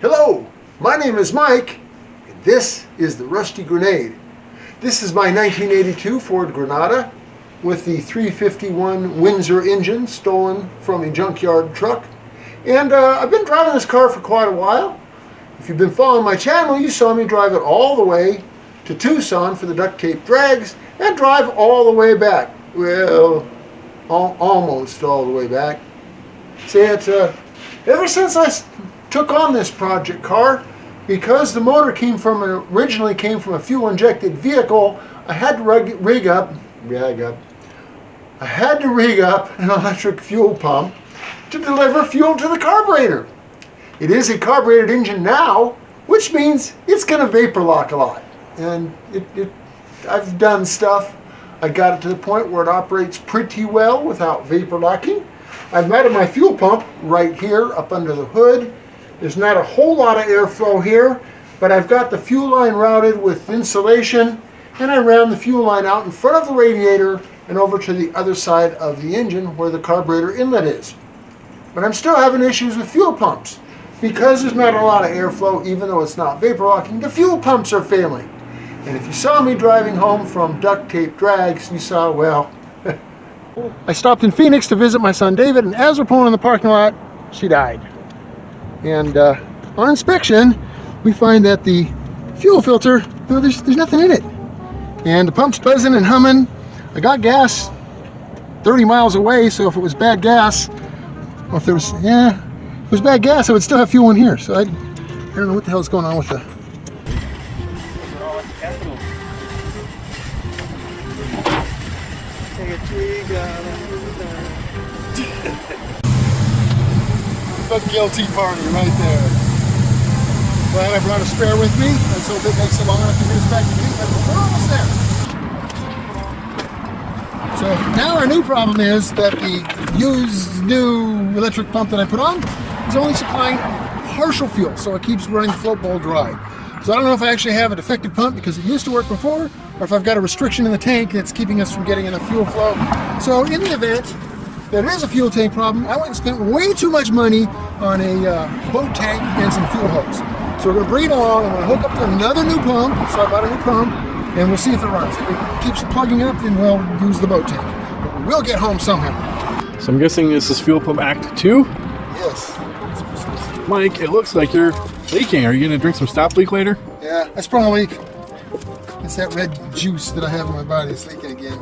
Hello, my name is Mike, and this is the Rusty Grenade. This is my 1982 Ford Granada with the 351 Windsor engine stolen from a junkyard truck. And I've been driving this car for quite a while. If you've been following my channel, you saw me drive it all the way to Tucson for the duct tape drags and drive all the way back. Well, almost all the way back. See, ever since I took on this project car, because the motor originally came from a fuel injected vehicle, I had to rig up an electric fuel pump to deliver fuel to the carburetor. It is a carbureted engine now, which means it's going to vapor lock a lot. And I've done stuff. I got it to the point where it operates pretty well without vapor locking. I've mounted my fuel pump right here up under the hood. There's not a whole lot of airflow here, but I've got the fuel line routed with insulation, and I ran the fuel line out in front of the radiator and over to the other side of the engine where the carburetor inlet is. But I'm still having issues with fuel pumps. Because there's not a lot of airflow, even though it's not vapor locking, the fuel pumps are failing. And if you saw me driving home from duct tape drags, you saw, well, I stopped in Phoenix to visit my son David, and as we're pulling in the parking lot, she died. And on inspection, we find that the fuel filter, there's nothing in it. And the pump's buzzing and humming. I got gas 30 miles away, so if it was bad gas, or if there was, if it was bad gas, I would still have fuel in here. So I don't know what the hell's going on with the... The guilty party right there. Glad I brought a spare with me. Let's hope it makes it long enough to get us back to me, but we're almost there. So now our new problem is that the new electric pump that I put on is only supplying partial fuel, so it keeps running the float bowl dry. So I don't know if I actually have a defective pump because it used to work before, or if I've got a restriction in the tank that's keeping us from getting enough fuel flow. So in the event that it is a fuel tank problem, I went and spent way too much money on a boat tank and some fuel hose. So we're going to bring it along. I'm going to hook up to another new pump. So I bought a new pump, and we'll see if it runs. If it keeps plugging up, then we'll use the boat tank. But we will get home somehow. So I'm guessing this is Fuel Pump Act 2? Yes. Mike, it looks like you're leaking. Are you going to drink some stop leak later? Yeah, I sprung a leak. It's that red juice that I have in my body. It's leaking again.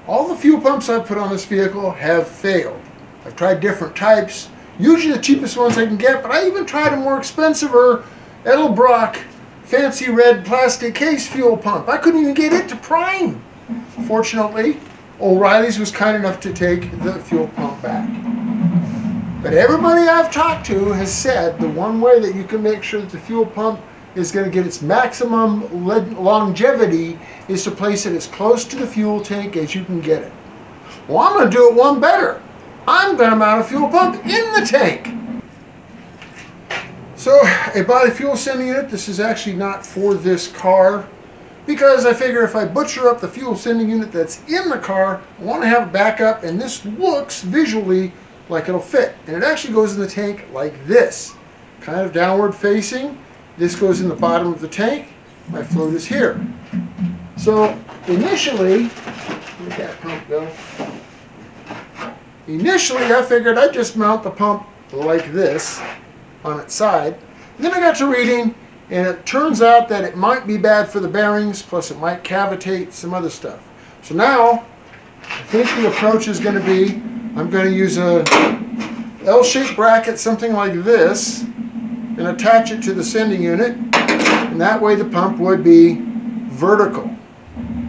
All the fuel pumps I've put on this vehicle have failed. I've tried different types, usually the cheapest ones I can get, but I even tried a more expensive Edelbrock fancy red plastic case fuel pump. I couldn't even get it to prime. Fortunately, O'Reilly's was kind enough to take the fuel pump back. But everybody I've talked to has said the one way that you can make sure that the fuel pump is going to get its maximum longevity is to place it as close to the fuel tank as you can get it. Well, I'm going to do it one better. I'm going to mount a fuel pump in the tank. So I bought a fuel sending unit. This is actually not for this car because I figure if I butcher up the fuel sending unit that's in the car, I want to have a backup, and this looks visually like it'll fit. And it actually goes in the tank like this, kind of downward facing. This goes in the bottom of the tank. My float is here. So initially, where'd that pump go? Initially, I figured I'd just mount the pump like this on its side. And then I got to reading, and it turns out that it might be bad for the bearings, plus it might cavitate some other stuff. So now, I think the approach is going to be, I'm going to use a L-shaped bracket, something like this, and attach it to the sending unit, and that way the pump would be vertical,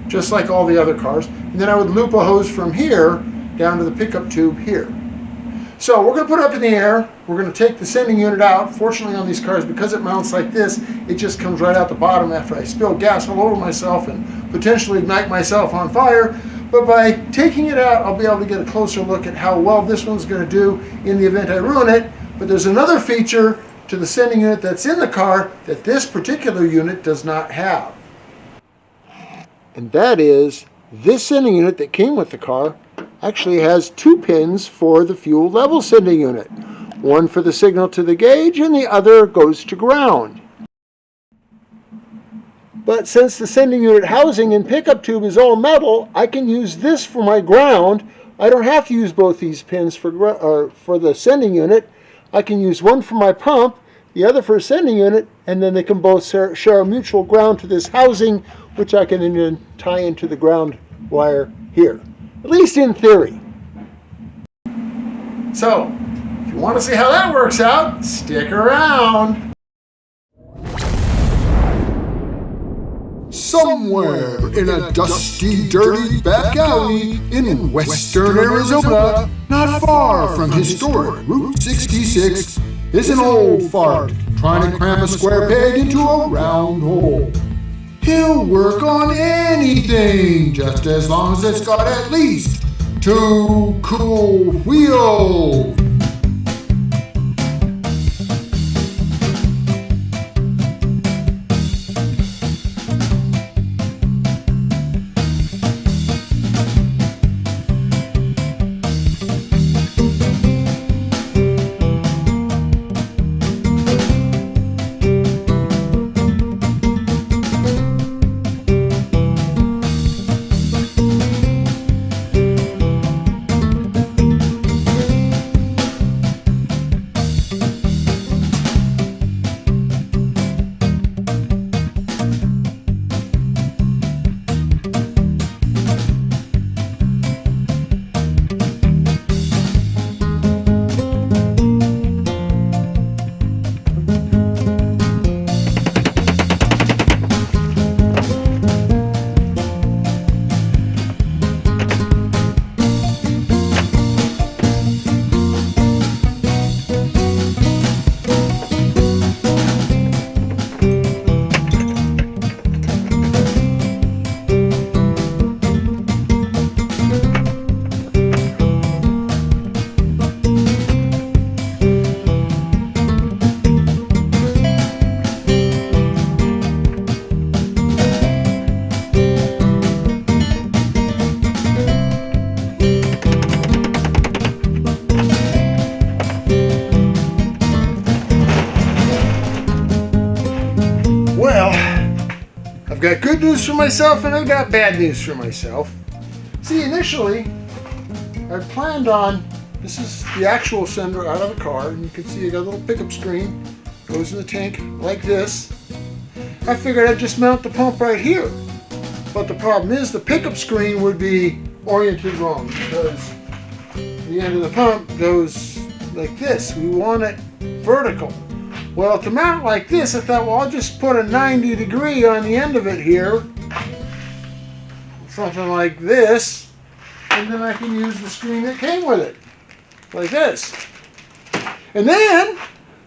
just like all the other cars. And then I would loop a hose from here down to the pickup tube here. So we're going to put it up in the air. We're going to take the sending unit out. Fortunately on these cars, because it mounts like this, it just comes right out the bottom after I spill gas all over myself and potentially ignite myself on fire. But by taking it out, I'll be able to get a closer look at how well this one's going to do in the event I ruin it. But there's another feature to the sending unit that's in the car that this particular unit does not have. And that is, this sending unit that came with the car actually has 2 pins for the fuel level sending unit. One for the signal to the gauge and the other goes to ground. But since the sending unit housing and pickup tube is all metal, I can use this for my ground. I don't have to use both these pins for the sending unit. I can use one for my pump, the other for a sending unit, and then they can both share a mutual ground to this housing, which I can then tie into the ground wire here, at least in theory. So, if you want to see how that works out, stick around. Somewhere in a dusty, dirty back alley in western Arizona, not far from historic Route 66, is an old fart trying to cram a square peg into a round hole. He'll work on anything, just as long as it's got at least 2 cool wheels. I've got good news for myself and I've got bad news for myself. See, initially, I planned on, this is the actual sender out of the car, and you can see I got a little pickup screen, goes in the tank like this. I figured I'd just mount the pump right here. But the problem is the pickup screen would be oriented wrong because the end of the pump goes like this. We want it vertical. Well, to mount like this, I thought, well, I'll just put a 90 degree on the end of it here. Something like this. And then I can use the screen that came with it. Like this. And then,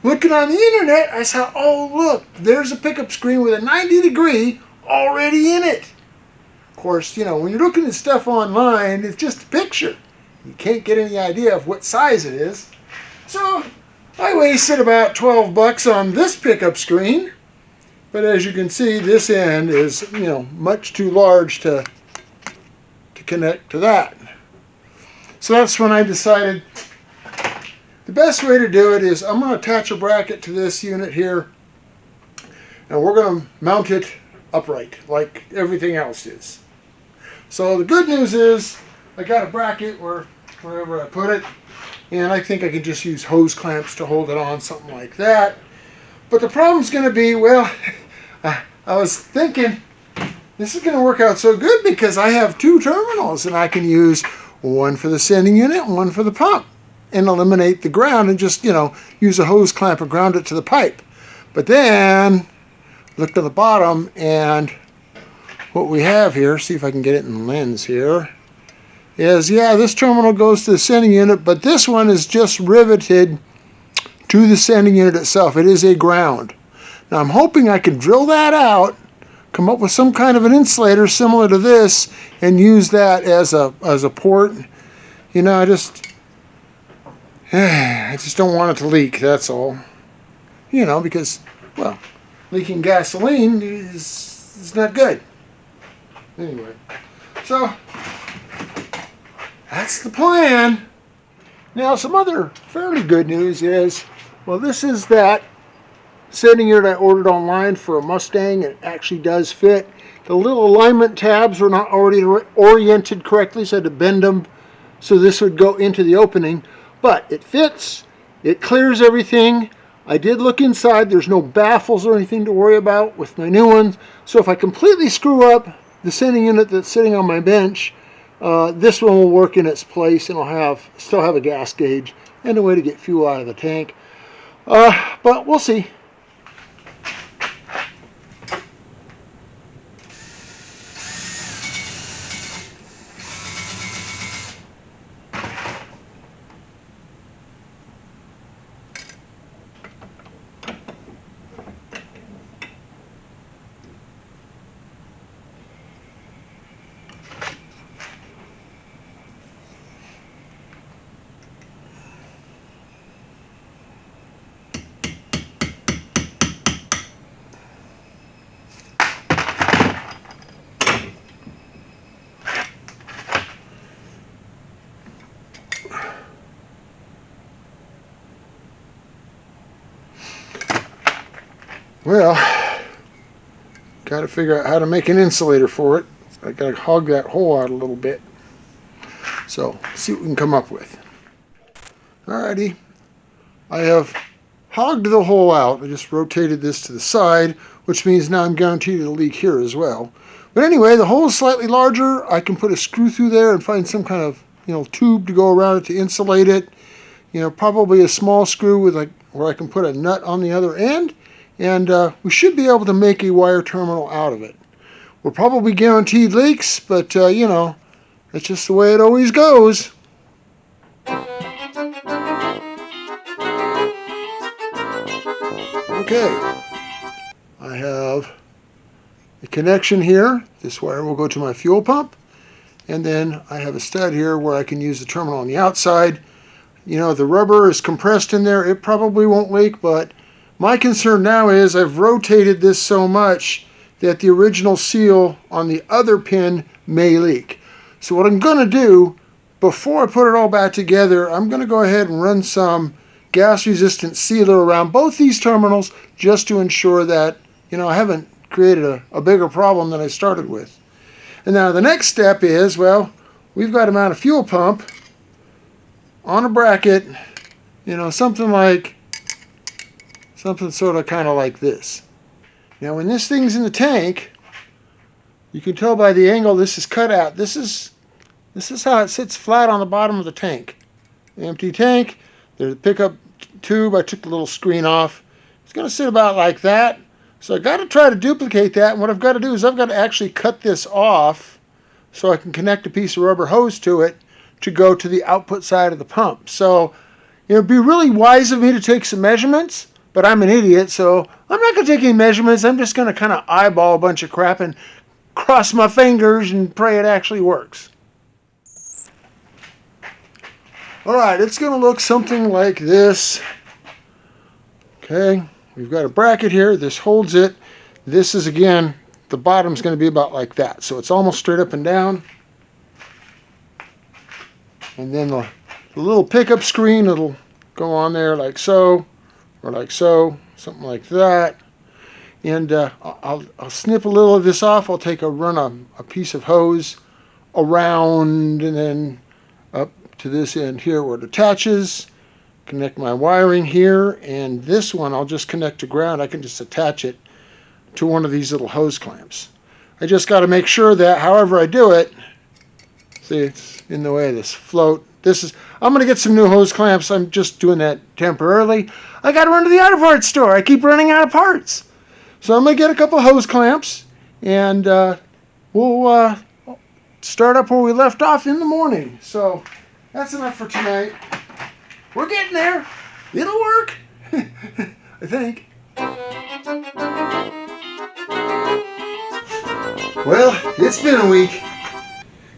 looking on the internet, I saw, oh, look, there's a pickup screen with a 90 degree already in it. Of course, you know, when you're looking at stuff online, it's just a picture. You can't get any idea of what size it is. So, I wasted about $12 on this pickup screen, but as you can see, this end is, you know, much too large to connect to that. So that's when I decided the best way to do it is I'm going to attach a bracket to this unit here, and we're going to mount it upright like everything else is. So the good news is I got a bracket wherever I put it. And I think I can just use hose clamps to hold it on, something like that. But the problem's going to be, well, I was thinking, this is going to work out so good because I have 2 terminals and I can use one for the sending unit and one for the pump and eliminate the ground and just, you know, use a hose clamp and ground it to the pipe. But then, look to the bottom and what we have here, see if I can get it in the lens here, is, yeah, this terminal goes to the sending unit, but this one is just riveted to the sending unit itself. It is a ground. Now I'm hoping I can drill that out, come up with some kind of an insulator similar to this, and use that as a port. You know, I just don't want it to leak, that's all. You know, because, well, leaking gasoline is not good. Anyway, so that's the plan. Now, some other fairly good news is, well, this is that sending unit I ordered online for a Mustang. It actually does fit. The little alignment tabs were not already oriented correctly, so I had to bend them so this would go into the opening. But it fits. It clears everything. I did look inside. There's no baffles or anything to worry about with my new ones. So if I completely screw up the sending unit that's sitting on my bench, this one will work in its place, and I'll still have a gas gauge and a way to get fuel out of the tank. But we'll see. Well, got to figure out how to make an insulator for it. I got to hog that hole out a little bit. So, see what we can come up with. Alrighty, I have hogged the hole out. I just rotated this to the side, which means now I'm guaranteed a leak here as well. But anyway, the hole is slightly larger. I can put a screw through there and find some kind of, tube to go around it to insulate it. Probably a small screw with where I can put a nut on the other end. And we should be able to make a wire terminal out of it. We're probably guaranteed leaks, but that's just the way it always goes. Okay, I have a connection here. This wire will go to my fuel pump, and then I have a stud here where I can use the terminal on the outside. The rubber is compressed in there. It probably won't leak, but my concern now is I've rotated this so much that the original seal on the other pin may leak. So what I'm going to do, before I put it all back together, I'm going to go ahead and run some gas-resistant sealer around both these terminals just to ensure that, I haven't created a bigger problem than I started with. And now the next step is, well, we've got to mount a fuel pump on a bracket, something sort of kind of like this. Now when this thing's in the tank, you can tell by the angle this is cut out. This is how it sits flat on the bottom of the tank. The empty tank, there's a pickup tube. I took the little screen off. It's going to sit about like that. So I've got to try to duplicate that. And what I've got to do is I've got to actually cut this off so I can connect a piece of rubber hose to it to go to the output side of the pump. So it'd be really wise of me to take some measurements. But I'm an idiot, so I'm not going to take any measurements. I'm just going to kind of eyeball a bunch of crap and cross my fingers and pray it actually works. Alright, it's going to look something like this. Okay, we've got a bracket here. This holds it. This is, again, the bottom's going to be about like that. So it's almost straight up and down. And then the little pickup screen, it'll go on there like so. Or like so, something like that. And I'll snip a little of this off. I'll run a piece of hose around and then up to this end here where it attaches. Connect my wiring here, and this one I'll just connect to ground. I can just attach it to one of these little hose clamps. I just got to make sure that however I do it, see, it's in the way of this float. I'm going to get some new hose clamps. I'm just doing that temporarily. I got to run to the auto parts store. I keep running out of parts. So I'm going to get a couple of hose clamps, and we'll start up where we left off in the morning. So that's enough for tonight. We're getting there. It'll work. I think. Well, it's been a week.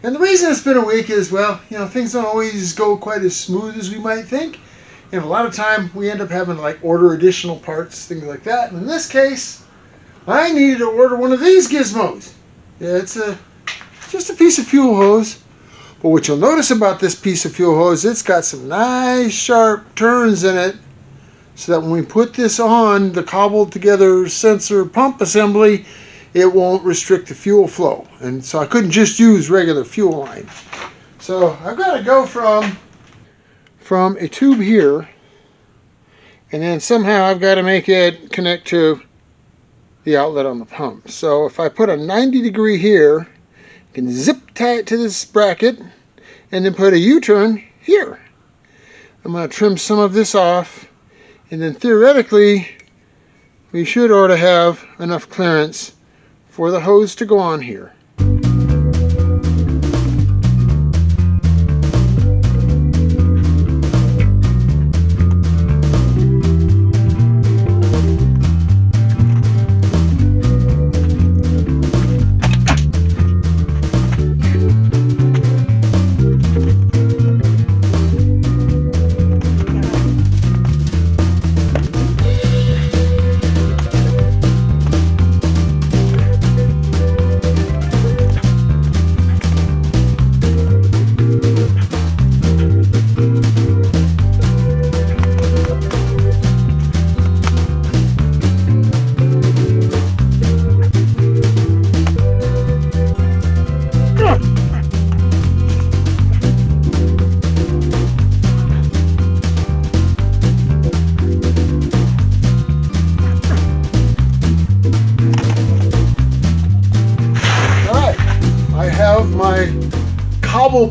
And the reason it's been a week is, well, things don't always go quite as smooth as we might think. And a lot of time we end up having to order additional parts, things like that. And in this case, I needed to order one of these gizmos. Yeah, it's just a piece of fuel hose. But what you'll notice about this piece of fuel hose, it's got some nice sharp turns in it, so that when we put this on the cobbled together sensor pump assembly, it won't restrict the fuel flow. And so I couldn't just use regular fuel line. So I've got to go from a tube here, and then somehow I've got to make it connect to the outlet on the pump. So if I put a 90 degree here, I can zip tie it to this bracket and then put a U-turn here. I'm going to trim some of this off, and then theoretically we should ought to have enough clearance for the hose to go on here.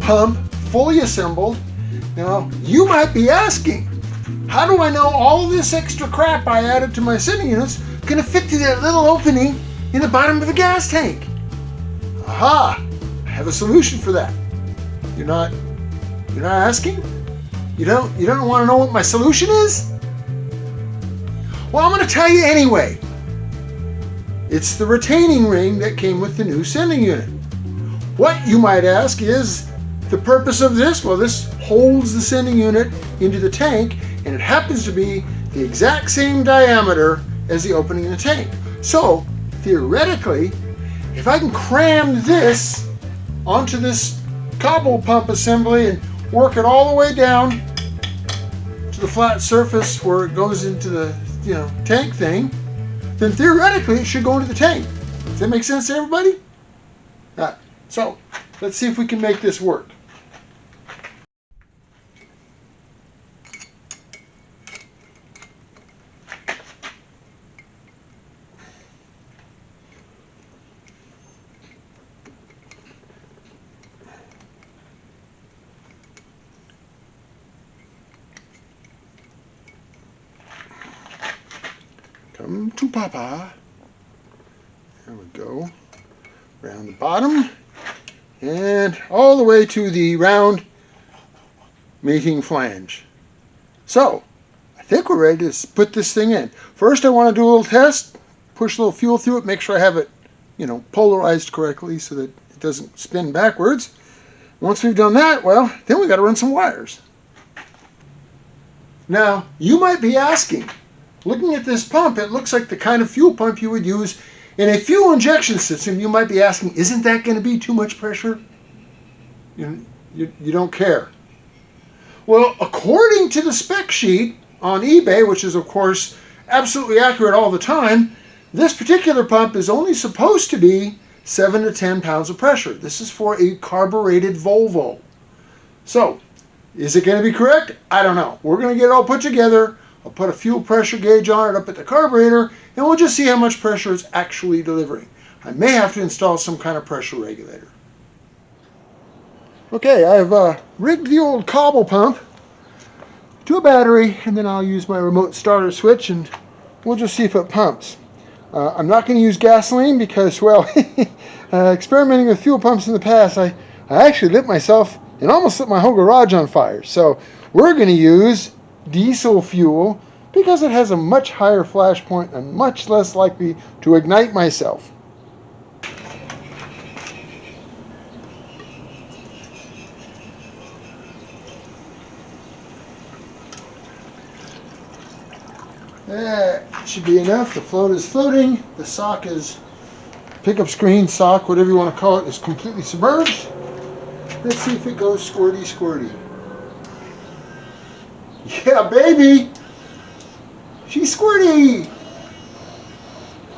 Pump fully assembled. Now you might be asking, how do I know all this extra crap I added to my sending units gonna fit through that little opening in the bottom of the gas tank? Aha! I have a solution for that. You're not asking? You don't want to know what my solution is? Well, I'm going to tell you anyway. It's the retaining ring that came with the new sending unit. What, you might ask, is the purpose of this? Well, this holds the sending unit into the tank, and it happens to be the exact same diameter as the opening in the tank. So, theoretically, if I can cram this onto this cobble pump assembly and work it all the way down to the flat surface where it goes into the tank thing, then theoretically it should go into the tank. Does that make sense to everybody? So, let's see if we can make this work. Come to Papa. There we go. Around the bottom and all the way to the round mating flange. So, I think we're ready to put this thing in. First I want to do a little test, push a little fuel through it, make sure I have it, polarized correctly so that it doesn't spin backwards. Once we've done that, well, then we got to run some wires. Now, you might be asking, looking at this pump, it looks like the kind of fuel pump you would use in a fuel injection system. You might be asking, isn't that going to be too much pressure? You don't care. Well, according to the spec sheet on eBay, which is of course absolutely accurate all the time, this particular pump is only supposed to be 7 to 10 pounds of pressure. This is for a carbureted Volvo. So, is it going to be correct? I don't know. We're going to get it all put together. I'll put a fuel pressure gauge on it up at the carburetor, and we'll just see how much pressure it's actually delivering. I may have to install some kind of pressure regulator. Okay, I've rigged the old cobble pump to a battery, and then I'll use my remote starter switch, and we'll just see if it pumps. I'm not going to use gasoline because, well, experimenting with fuel pumps in the past, I actually lit myself and almost lit my whole garage on fire. So we're going to use diesel fuel because it has a much higher flash point and much less likely to ignite myself. That should be enough. The float is floating. The sock is, pickup screen, sock, whatever you want to call it, is completely submerged. Let's see if it goes squirty squirty. Yeah, baby! She's squirty!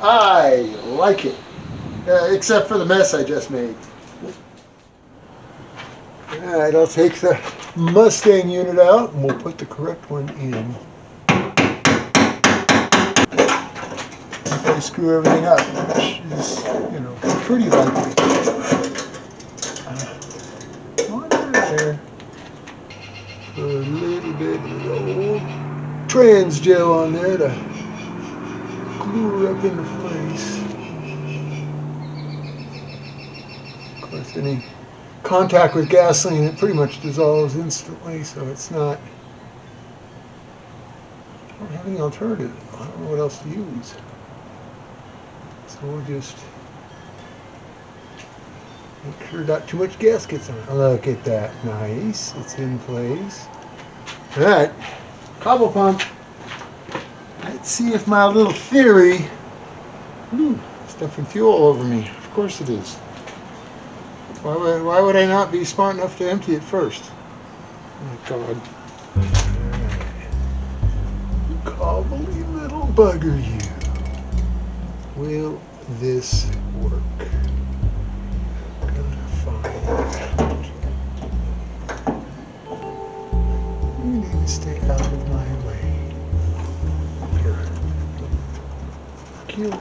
I like it. Except for the mess I just made. Alright, I'll take the Mustang unit out and we'll put the correct one in. If I screw everything up, which is, you know, pretty likely. On there. A little bit of old trans gel on there to glue her up into place. Of course, any contact with gasoline, it pretty much dissolves instantly, so it's not. I don't have any alternative. I don't know what else to use. So we'll just make sure not too much gas gets on it. Look at that. Nice. It's in place. Alright. Cobble pump. Let's see if my little theory. Stuffing fuel all over me. Of course it is. Why would I not be smart enough to empty it first? Oh my God. You cobbly little bugger, you. Will this work? I'm gonna find out. You need to stay out of my way. Here. Fuck you.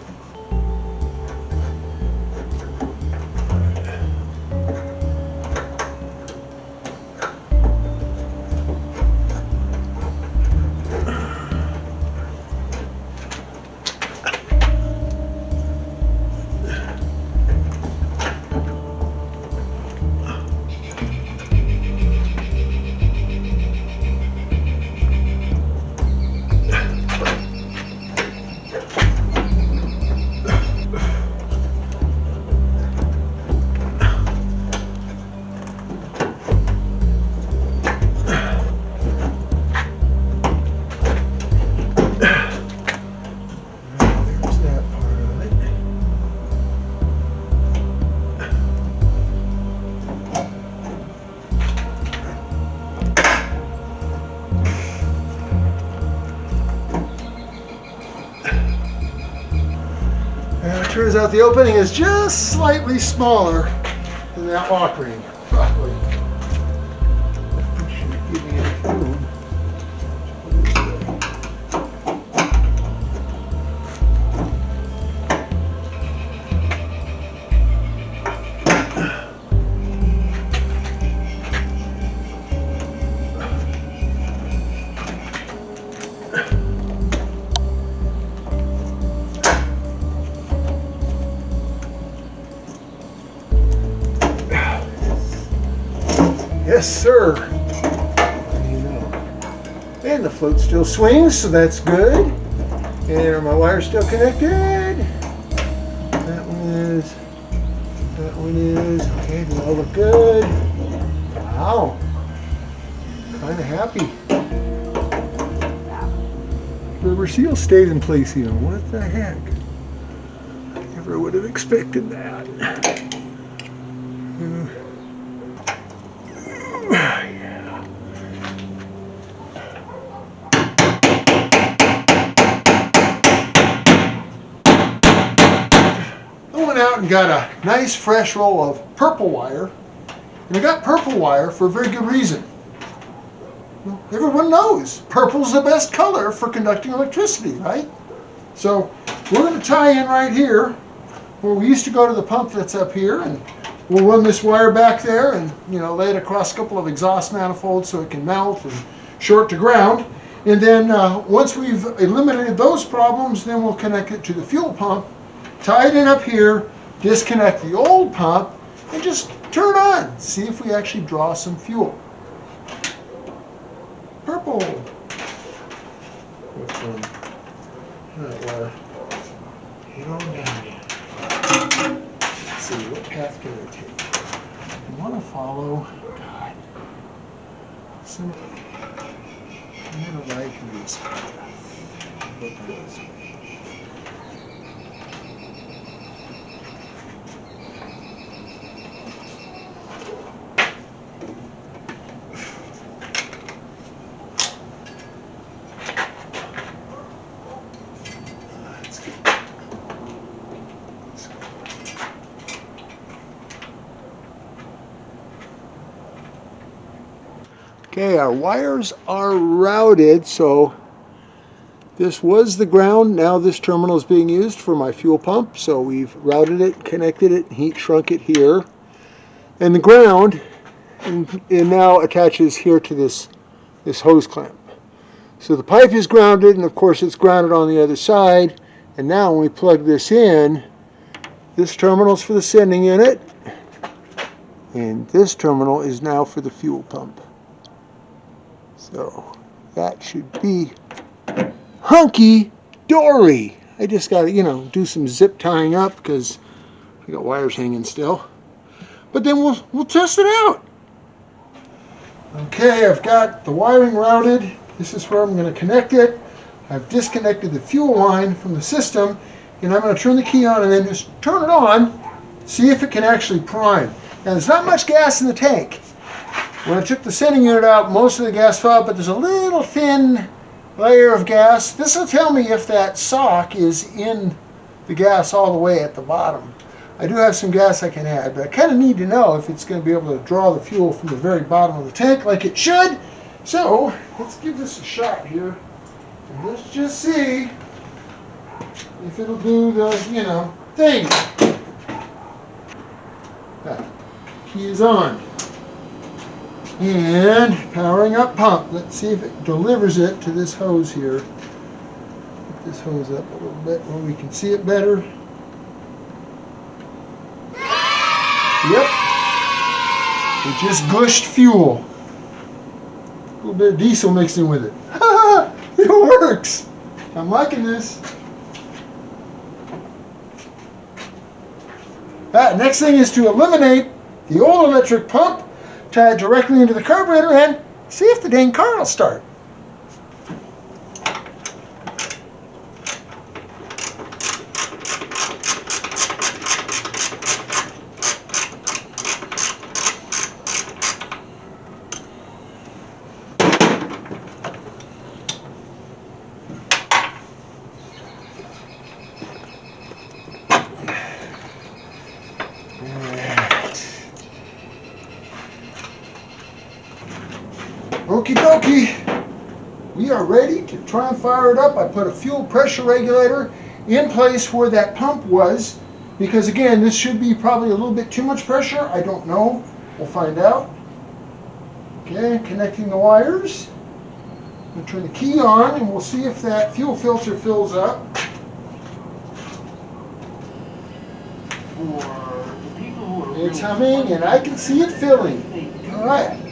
Turns out the opening is just slightly smaller than that lock ring. Probably. Should give me any food. Yes, sir. What do you know? And the float still swings, so that's good. And are my wires still connected? That one is. That one is. Okay, they all look good. Wow. Kind of happy. Rubber seal stayed in place here. What the heck? I never would have expected that. Out and got a nice fresh roll of purple wire, and I got purple wire for a very good reason. Well, everyone knows purple's the best color for conducting electricity, right? So we're going to tie in right here where we used to go to the pump that's up here, and we'll run this wire back there and, you know, lay it across a couple of exhaust manifolds so it can melt and short to ground. And then once we've eliminated those problems, then we'll connect it to the fuel pump, tie it in up here, disconnect the old pump, and just turn it on. See if we actually draw some fuel. Purple. Which one? That wire. Get on down here. Let's see, what path can I take? I want to follow, God, some, I'm going to like this path. Look at this. Okay, our wires are routed, so this was the ground. Now this terminal is being used for my fuel pump, so we've routed it, connected it, heat shrunk it here. And the ground and now attaches here to this hose clamp. So the pipe is grounded, and of course it's grounded on the other side. And now when we plug this in, this terminal is for the sending unit, and this terminal is now for the fuel pump. So that should be hunky-dory. I just got to, do some zip tying up because I got wires hanging still. But then we'll test it out. Okay, I've got the wiring routed. This is where I'm going to connect it. I've disconnected the fuel line from the system, and I'm going to turn the key on and then just turn it on, see if it can actually prime. Now there's not much gas in the tank. When I took the sending unit out, most of the gas fell out, but there's a little thin layer of gas. This will tell me if that sock is in the gas all the way at the bottom. I do have some gas I can add, but I kind of need to know if it's going to be able to draw the fuel from the very bottom of the tank like it should. So let's give this a shot here. And let's just see if it'll do the, thing. Key is on. And powering up pump. Let's see if it delivers it to this hose here. Put this hose up a little bit where we can see it better. Yep. It just gushed fuel. A little bit of diesel mixed in with it. It works. I'm liking this. Next thing is to eliminate the old electric pump, tie it directly into the carburetor, and see if the dang car will start. Okie dokie, we are ready to try and fire it up. I put a fuel pressure regulator in place where that pump was, because again, this should be probably a little bit too much pressure. I don't know. We'll find out. Okay, connecting the wires. We'll turn the key on and we'll see if that fuel filter fills up. It's humming and I can see it filling. All right.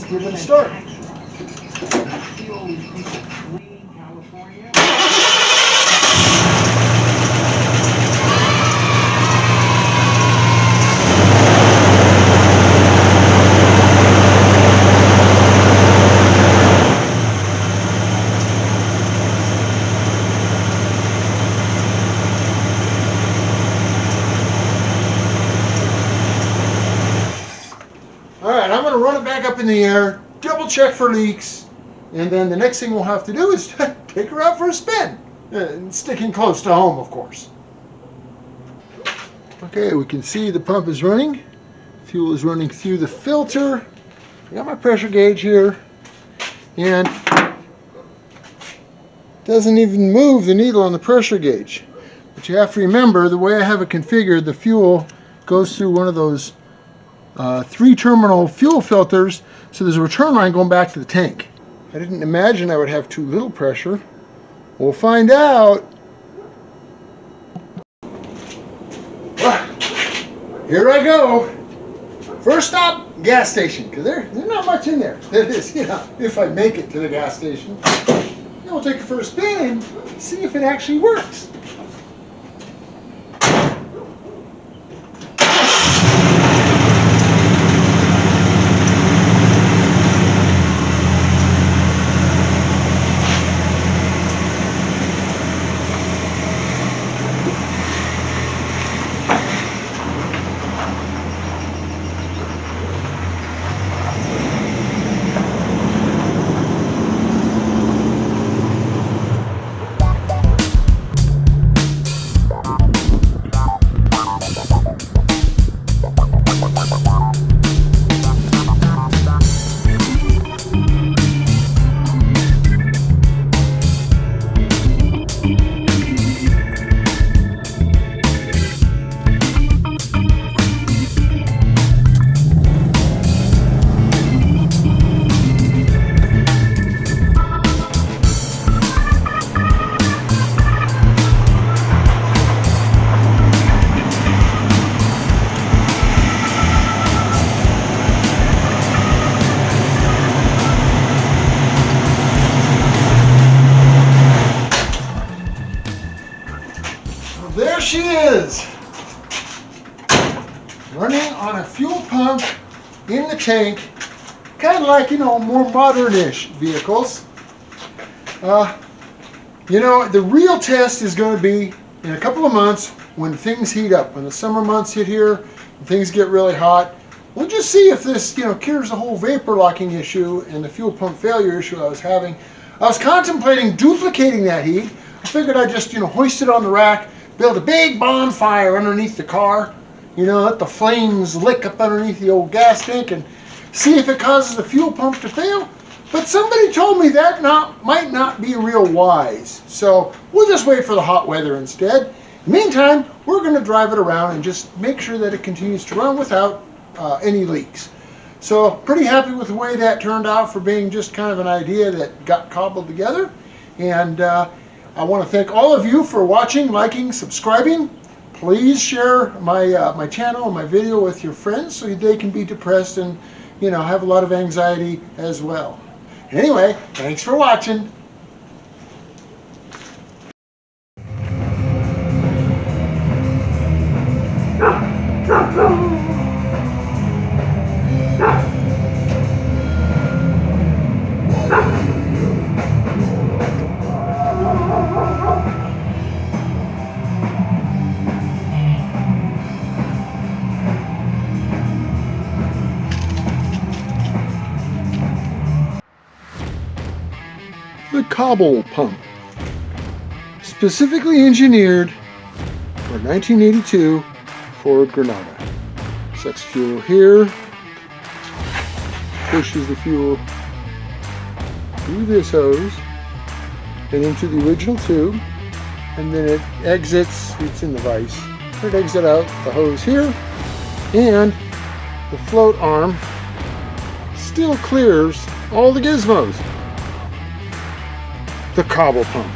Give it a start. All right, I'm going to run it back up in the air, double check for leaks, and then the next thing we'll have to do is take her out for a spin. Sticking close to home, of course. Okay, we can see the pump is running. Fuel is running through the filter. I got my pressure gauge here, and doesn't even move the needle on the pressure gauge. But you have to remember, the way I have it configured, the fuel goes through one of those 3-terminal fuel filters, so there's a return line going back to the tank. I didn't imagine I would have too little pressure. We'll find out. Here I go. First stop, gas station, because there's not much in there. That is, if I make it to the gas station. Then we'll take it for a spin and see if it actually works. she is, running on a fuel pump in the tank, kind of like, more modern-ish vehicles. The real test is going to be in a couple of months when things heat up, when the summer months hit here, and things get really hot. We'll just see if this, cures the whole vapor locking issue and the fuel pump failure issue I was having. I was contemplating duplicating that heat. I figured I'd just, hoist it on the rack, build a big bonfire underneath the car, let the flames lick up underneath the old gas tank and see if it causes the fuel pump to fail. But somebody told me that might not be real wise. So we'll just wait for the hot weather instead. Meantime, we're going to drive it around and just make sure that it continues to run without any leaks. So pretty happy with the way that turned out for being just kind of an idea that got cobbled together. And I want to thank all of you for watching, liking, subscribing. Please share my channel and my video with your friends so they can be depressed and have a lot of anxiety as well. Anyway, thanks for watching. The Cobble Pump, specifically engineered for 1982 Ford Granada. Sucks fuel here, pushes the fuel through this hose and into the original tube, and then it exits, it's in the vise, it exits out the hose here, and the float arm still clears all the gizmos. The Cobble Pump.